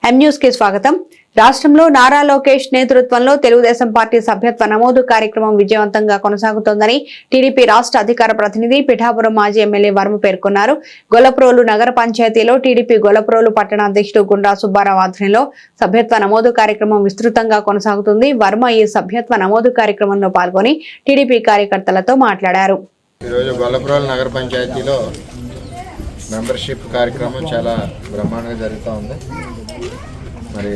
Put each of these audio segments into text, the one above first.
M news కి స్వాగతం. రాష్ట్రంలో నారా లోకేష్ నేతృత్వంలో తెలుగుదేశం పార్టీ సభ్యత్వ నమోదు కార్యక్రమం విజయవంతంగా కొనసాగుతోందని టీడీపీ రాష్ట్ర అధికార ప్రతినిధి పిఠాపురం మాజీ ఎమ్మెల్యే వర్మ పేర్కొన్నారు. గొల్లప్రోలు నగర పంచాయతీలో టీడీపీ గొల్లప్రోలు పట్టణ అధ్యక్షుడు గుండ్రా సుబ్బారావు ఆధ్వర్యంలో సభ్యత్వ నమోదు కార్యక్రమం విస్తృతంగా కొనసాగుతుంది. వర్మ ఈ సభ్యత్వ నమోదు కార్యక్రమంలో పాల్గొని టీడీపీ కార్యకర్తలతో మాట్లాడారు. నగర పంచాయతీలో మెంబర్షిప్ కార్యక్రమం చాలా బ్రహ్మాండంగా జరుగుతూ ఉంది. మరి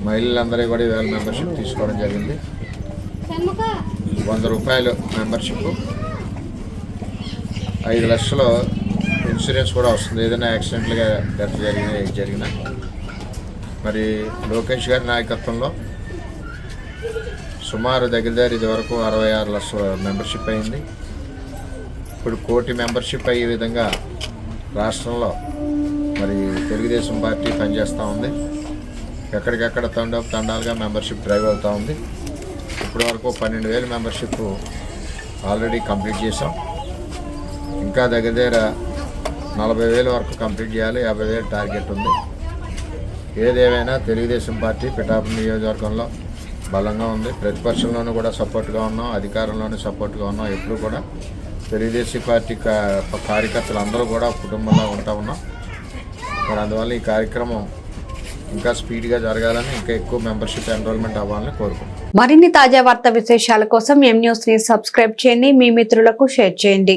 మహిళలందరూ కూడా ఇవాళ మెంబర్షిప్ తీసుకోవడం జరిగింది. 100 రూపాయలు మెంబర్షిప్, 5 లక్షలు ఇన్సూరెన్స్ కూడా వస్తుంది ఏదైనా యాక్సిడెంట్లుగా డెత్ జరిగిన. మరి లోకేష్ గారి నాయకత్వంలో సుమారు దగ్గర ఇది వరకు 66 లక్షల మెంబర్షిప్ అయింది. ఇప్పుడు 1 కోటి మెంబర్షిప్ అయ్యే విధంగా రాష్ట్రంలో మరి తెలుగుదేశం పార్టీ పనిచేస్తూ ఉంది. ఎక్కడికెక్కడ తండాలుగా మెంబర్షిప్ డ్రైవ్ అవుతూ ఉంది. ఇప్పటి వరకు 12,000 మెంబర్షిప్ ఆల్రెడీ కంప్లీట్ చేసాం. ఇంకా దగ్గర 40,000 వరకు కంప్లీట్ చేయాలి. 50,000 టార్గెట్ ఉంది. ఏదేమైనా తెలుగుదేశం పార్టీ పిఠాపురం నియోజకవర్గంలో బలంగా ఉంది. ప్రతిపక్షంలోనూ కూడా సపోర్ట్గా ఉన్నాం, అధికారంలోనూ సపోర్ట్గా ఉన్నాం. ఎప్పుడు కూడా తెలుగుదేశం పార్టీ కార్యకర్తలు అందరూ కూడా కుటుంబంలో ఉంటా ఉన్నాం. మరి అందువల్ల ఈ కార్యక్రమం ఇంకా స్పీడ్గా జరగాలని, ఇంకా ఎక్కువ మెంబర్షిప్ ఎన్రోల్మెంట్ అవ్వాలని కోరుకుంటున్నాం. మరిన్ని తాజా వార్తా విశేషాల కోసం ఎం న్యూస్ ని సబ్స్క్రైబ్ చేయండి, మీ మిత్రులకు షేర్ చేయండి.